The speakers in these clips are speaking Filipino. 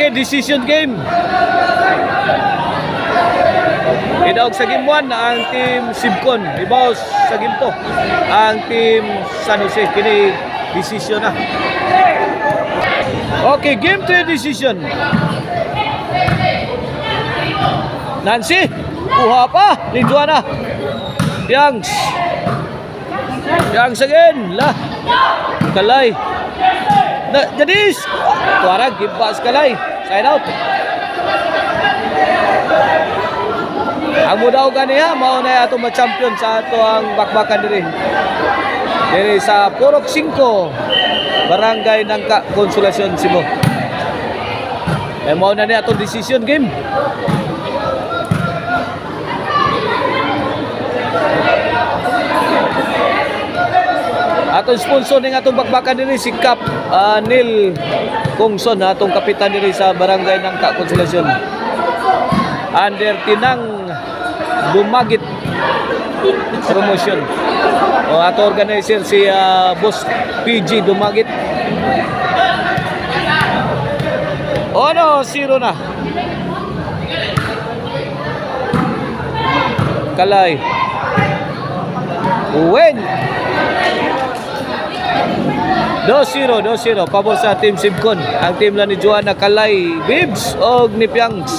Okay, decision game. Idaog sa game 1 ang team Sibcon. Ibaw sa game 2 ang team San Jose. Kini decision na. Okay, game 3 decision. Nancy, kuha pa. Lijuana. Yangs again. Lah. Kalay. Jadis. Tuarag, gibas Kalay. Side out. Ang mudaw ganiya, mao na ato ma-champion sa ato ang bakbakan diri sa Purok 5, Barangay Nangka, Consolacion, Cebu. Mao na ni ato decision game. Atong sponsor ning atong bakbakan diri si Kap Neil Kongson, atong kapitan diri sa Barangay Nangka, Consolacion. Under Tinang Dumagit Promotion. O ato organizer si Boss PG Dumagit. O no, 0 na. Kalay. Win. 2-0 pabor sa team Sibcon. Ang team lang ni Joanna Kalay, Bibs og ni Piangs.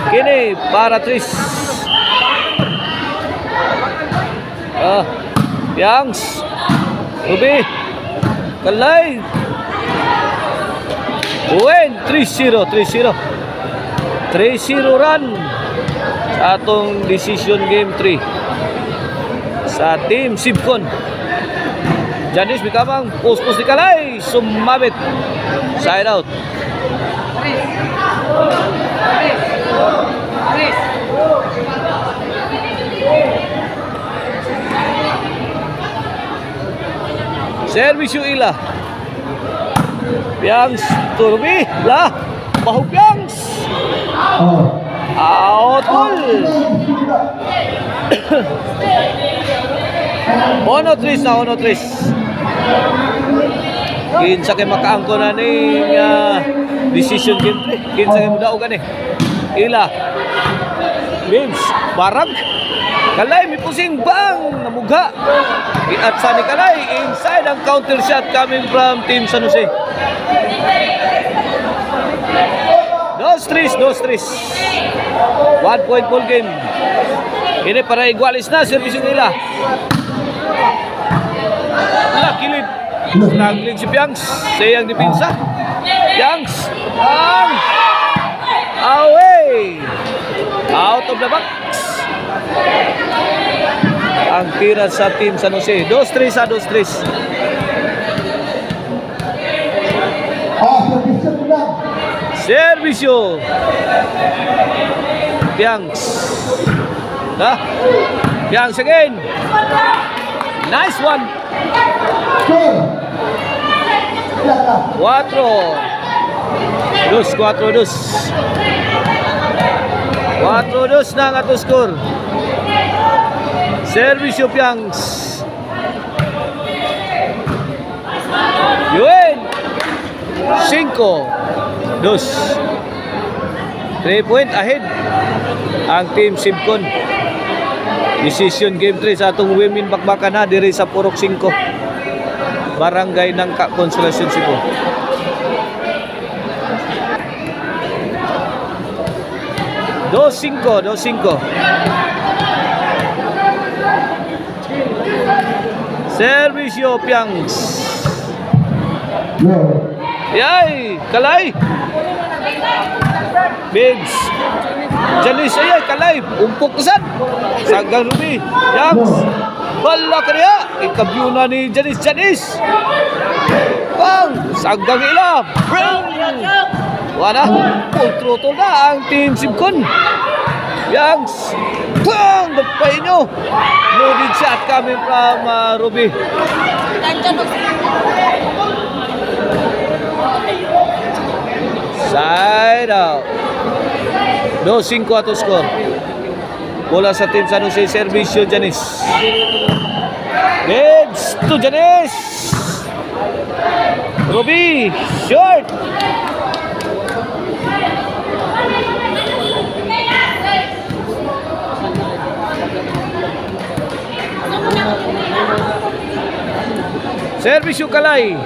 Kini para Tris. Piangs. Ruby. Kalay. Win. 3-0 run sa atong decision game 3 sa team Sibcon. Janice bikamang post ni Kalay, sumabit, side out. Service yung ila. Piangs, Turbi, lah, bahu Piangs. Out goal. Ono Tris. Kinsa kay makaangko na ning decision game 3. Kinsa kay mudaog ani. Ila. Bibs, barag. Kalay mi pusing bang namugha. At sa ni Kalay inside ang counter shot coming from team San Jose. 2-3. 1 point ball game. Ini para igualis na service nila. Kilid. Nagling si Piangs. Sayang dipinsa. Piangs. Away. Out of the box. Ang tira sa team San Jose. 2-3. Servisyo. Piangs. Piangs again. Nice one. 4-2 na ang ato score. Servisyo Piangs. Yun. 5-2. 3 point ahead ang team Sibcon. Decision game 3 sa atong women bakbakan na diri sa Purok 5, Barangay Nangka, Consolacion, Cebu. Dos cinco. Servisyo Piangs. Yay, Kalay. Bigs. Janice ay Kalay, umpok kasad. Sagang Ruby. Yangs. Bala kaya. Ikabyo na ni Janice. Bang. Sagang ila. Bang. Wala. Kontrol na ang team Sibcon. Yangs. Bang. Dagpay nyo. Loaded shot coming from Ruby. Side out. 2-5 ato score. Bola sa team San Jose, servisyo Janice. Gibbs to Janice. Ruby, short. Service yung Kalay.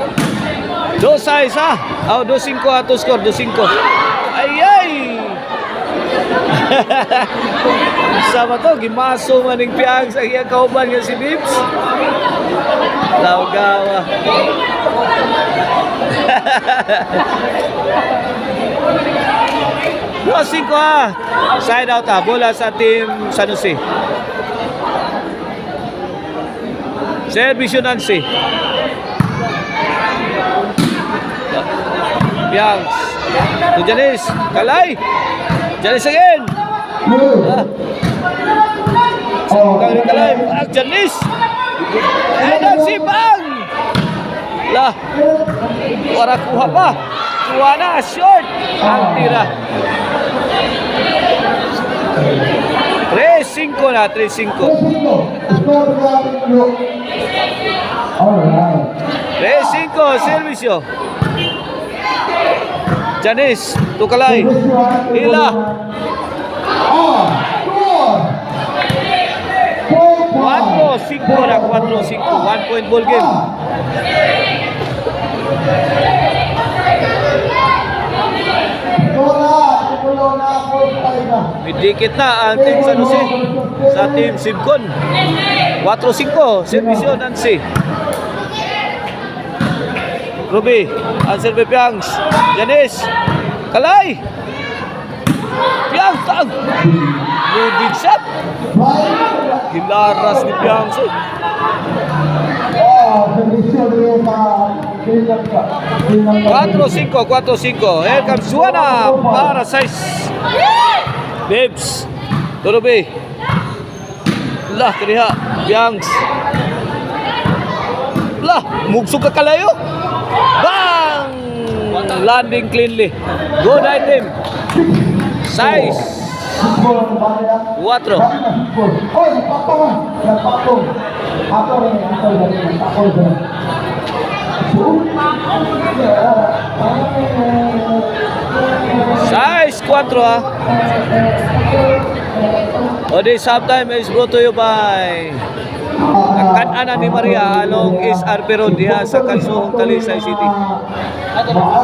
2-6 ha. Oh, 2-5 ato score, 2-5. Ay! Sama to, gimaso maning piyang sa iyang kauban nga si Bibbs. Lawgawa. Dua 5 ha. Side out ha. Bola sa team San Jose. Service yung Nancy. Piangs to Janice. Kalay. Janice again. Sangkang ni Kalay. Janice. Ayan si Bang. Lah. Wala kuha pa. Kuha na. Short. Ang tira. 3-5 na. 3-5. 3-5. Servisyo. Janice, Tukalay, Hila. 4-5 na, 4-5. 1 point ball game. Midikit na ang team San Jose sa team Sibcon. 4-5, servisyo Nancy. Ruby, ang serve Piangs. Janice, Kalay. Piangs, tag. Good shot. Hilaras ni Piangs. 4-5, 4-5. Here comes Juana para 6. Bibbs, to Ruby. Lah, kaniha. Piangs. Lah, mugsog ka kalayo. Bang! Landing cleanly. Good item. Size. 4. Size 4 ha. O this halftime is brought to you by Kan-ana ni Maria along SRP Road diha sa Kansuhong, Talisay City.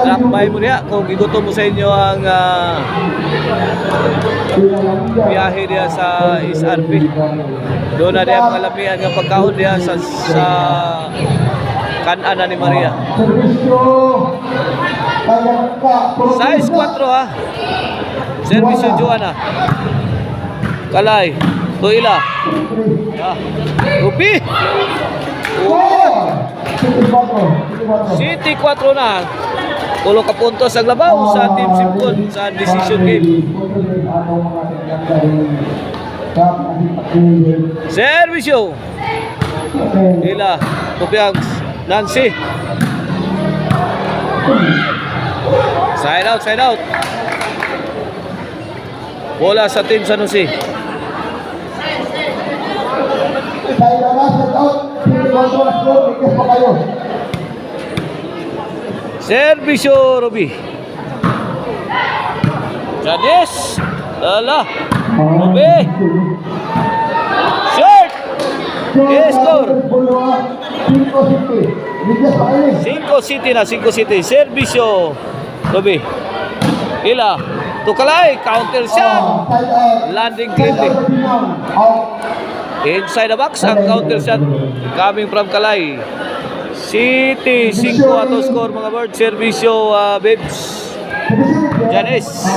Lakbay mo niya kung igutom mo sa inyo ang biyahe diha sa SRP. Doon na diha pangalapian ng pagkaon diha sa Kan-ana ni Maria. Size 4 ha. Service yung Joanna. Kalay. Tuila. Rupi. City 4 na. Tulo ka puntos ang labaw sa Team Sibcon sa decision game. Servisyo. Ila. Tupiangs. Nancy. Side out, side out. Bola sa Team San Jose. Servisyo Ruby. Janice. Lala. Ruby. Short. Yes, score. 5 City na, 5 City. Servisyo Ruby. Ila. Tukalay. Counter shot. Landing cleanly. Inside the box ang counter shot coming from Kalay. City 5 ato score mga bird. Servisyo Bibbs. Janice.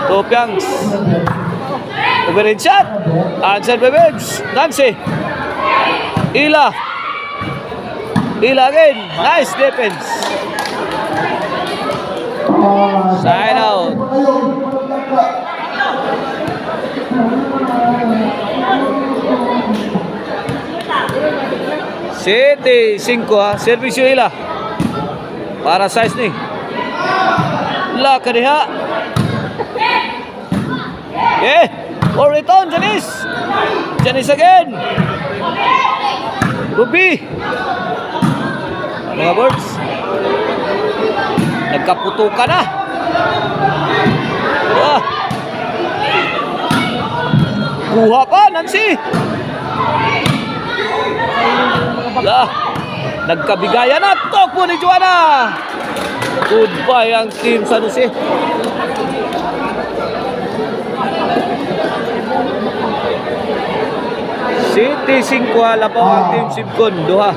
Tupiangs. Overhead shot. Answer by Bibbs. Nancy. Ila. Ila again. Nice defense. Side out. City 5 ha. Servisyo Ila. Para size ni. La kaniha. Okay. Or return Janice. Janice again. Ruby. mga birds. Nagkaputukan na. Ah. Kuha pa, Nancy. Ah. Nagkabigayan na. Tokpo ni Joanna. Goodbye ang team San Jose. City 5, labaw ang team Sibcon, duha.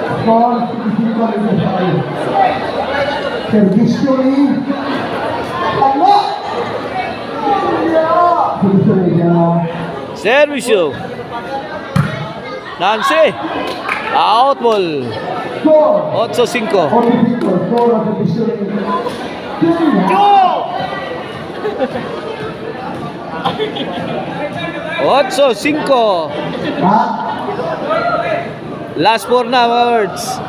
Servisyo. Nancy. Out ball. 8-5. Otso 5. Last 4 na, mga words.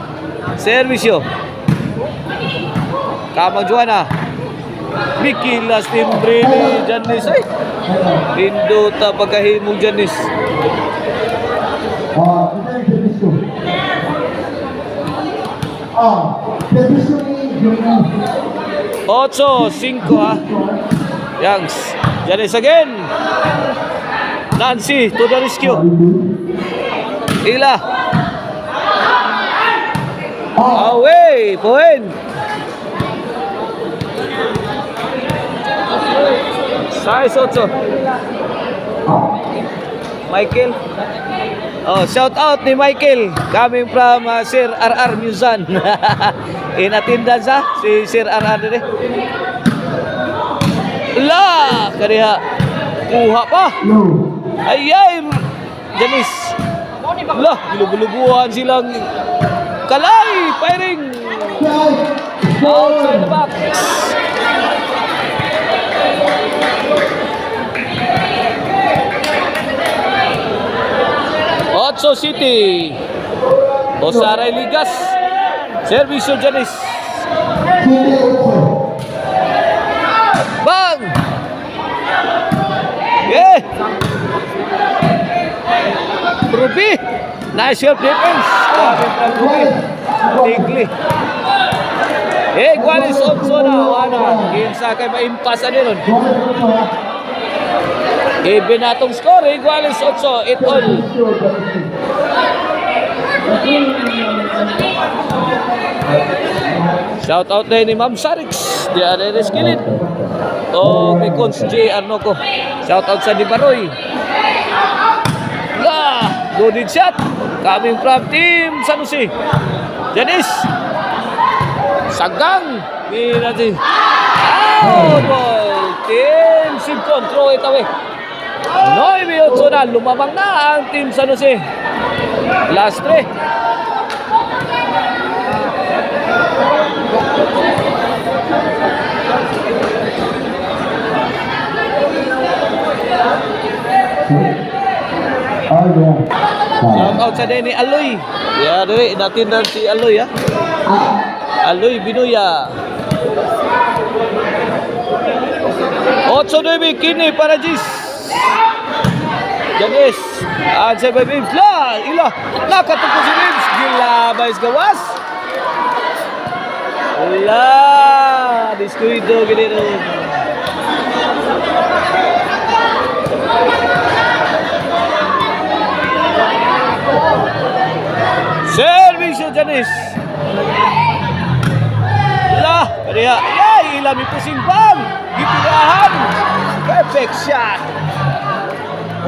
Servisyo. Kamang Joanna. Mickey last timbre ni Janice. Ay, Pindota pagkahimong Janice. Otso 5 ha. Youngs. Janice again. Nancy to the rescue. Ila. Away. Point. Size 8. Michael. Oh, shout out ni Michael coming from Sir RR Musan. In attendance si Sir RR dire. La, kaniha. Kuha pa. Ayay, Janice. La, gulugulubuhan silang Kalay, firing. Outside the box. Otso City. Osaray Ligas. Servisyo Janice. Bang! Yeah! Ruby! Nice help defense. Tigli. Igualis Otso na. Wana. Kinsa kay maimpasan din nun. Even atong score, igualis 8, 8-all. Shout out na ni Ma'am Sarix, di ada reskilid. O ni Cons J. Arnoco. Shout out sa Dibaroy. Lah, loaded shot coming from team San Jose. Janice. Sagang ni natin. Out ball. Team Sibcon throw it away. 9-8 na, lumabang na ang team San Jose. Last 3. Shout out sa Denny Aloy. Ya, dere natindan si Aloy ha. Aloy Binuya. 8-9 kini para Jis. Janice. Answer by Bibbs. La, ila. Nakatupo si Bibbs. Gila, bais gawas. La, diskuido gini rin. Servisyo Janice. La, kaya ila may pusing bang. Gitirahan. Perfect shot.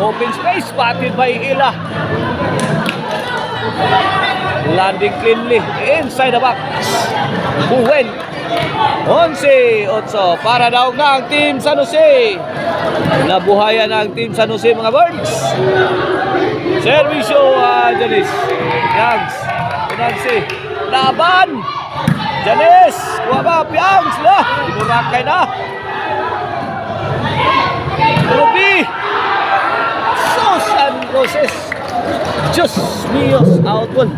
Open space, spotted by Ila. Landing cleanly inside the box. Buwen. 11-8 para daw na ang team San Jose. Nabuhayan ang team San Jose, mga birds. Servisyo Janice. Youngs. Nancy. Laban. Janice. Kuha ba? Youngs na. Inurakay na. Ruby. San Roses. Diyos míos, out ball.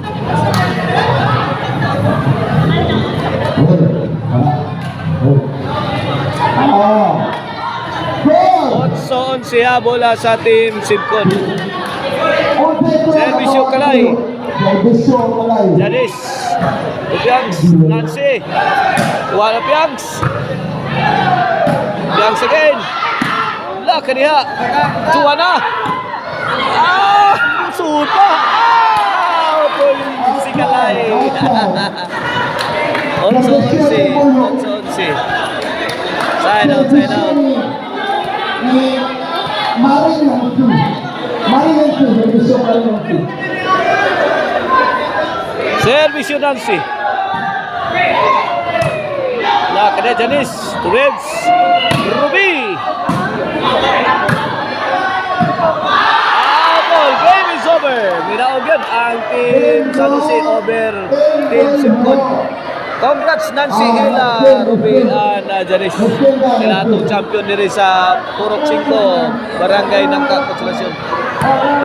Otso 11 bola sa team Sibcon. Servisyo Kalay. Servisyo Kalay. Janice. Piangs. Nancy. Wala Piangs. Piangs again. La kaniha. Tuwana. Supa. Si Kalay. 11. Side out. Maring yang tu, servisyo Kalay yang tu. Servisyo Nancy. La kaniha Janice. To Reds. Ruby. Game is over. Minaog yun ang team San Jose over team Simcon. Congrats Nancy Hila, Ruby, and Janice. Sila itong champion nila sa Purok 5, Barangay ng Konsolasyon.